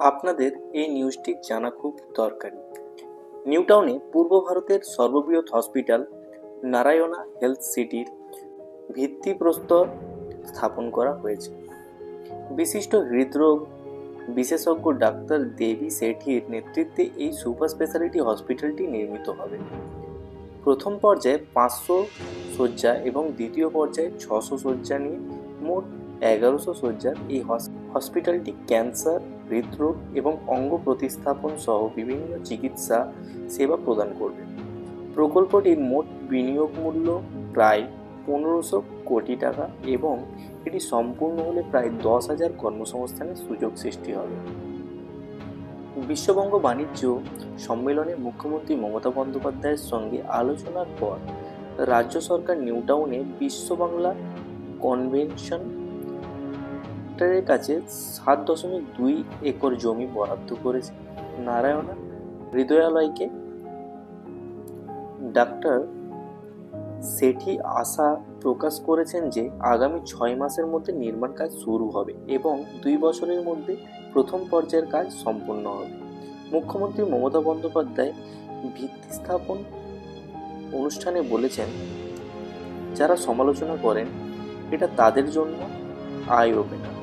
আপনাদের এই নিউজটি জানা খুব দরকারি। নিউ টাউনে পূর্ব ভারতের সর্ববৃহৎ হসপিটাল নারায়ণা হেলথ সিটির ভিত্তিপ্রস্তর স্থাপন করা হয়েছে। বিশিষ্ট হৃদরোগ বিশেষজ্ঞ ডাক্তার দেবী শেঠির নেতৃত্বে এই সুপার স্পেশালিটি হসপিটালটি নির্মিত হবে। প্রথম পর্যায়ে 500 শয্যা এবং দ্বিতীয় পর্যায়ে 600 শয্যা নিয়ে মোট 1100 শয্যার এই হসপিটালটি ক্যান্সার, হৃদরোগ এবং অঙ্গ প্রতিস্থাপন সহ বিভিন্ন চিকিৎসা সেবা প্রদান করবে। প্রকল্পটির মোট বিনিয়োগ মূল্য প্রায় 1500 কোটি টাকা এবং এটি সম্পূর্ণ হলে প্রায় 10,000 কর্মসংস্থানের সুযোগ সৃষ্টি হবে। বিশ্ববঙ্গ বাণিজ্য সম্মেলনে মুখ্যমন্ত্রী মমতা বন্দ্যোপাধ্যায়ের সঙ্গে আলোচনার পর রাজ্য সরকার নিউ টাউনে বিশ্ব বাংলা কনভেনশন সেন্টারের কাছে 7.2 একর জমি বরাদ্দ করেছে। নারায়ণা হৃদয়ালয়কে ডাক্তার শেঠি আশা প্রকাশ করেছেন যে আগামী 6 মাসের মধ্যে নির্মাণ কাজ শুরু হবে এবং 2 বছরের মধ্যে প্রথম পর্যায়ের কাজ সম্পূর্ণ হবে। মুখ্যমন্ত্রী মমতা বন্দ্যোপাধ্যায় ভিত্তি স্থাপন অনুষ্ঠানে বলেছেন, যারা সমালোচনা করেন এটা তাদের জন্য আই ওপেনার।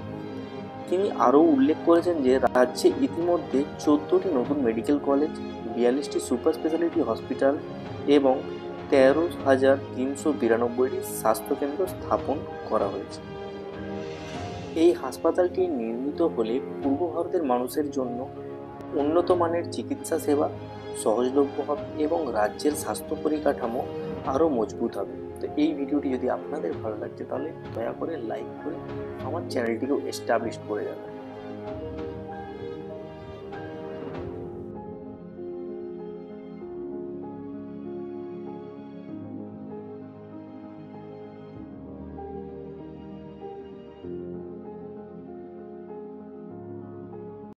তিনি আরও উল্লেখ করেছেন যে রাজ্যে ইতিমধ্যে 14টি নতুন মেডিকেল কলেজ, 42টি সুপার স্পেশালিটি হসপিটাল এবং 13,392টি স্বাস্থ্যকেন্দ্র স্থাপন করা হয়েছে। এই হাসপাতালটি নির্মিত হলে পূর্ব ভারতের মানুষের জন্য উন্নত মানের চিকিৎসা সেবা সহজলভ্য হবে এবং রাজ্যের স্বাস্থ্য পরিকাঠামো আরও মজবুত হবে। তো এই ভিডিওটি যদি আপনাদের ভালো লাগছে তাহলে দয়া করে লাইক করে আমার চ্যানেলটিকেও এস্টাবলিশ করে যাবেন।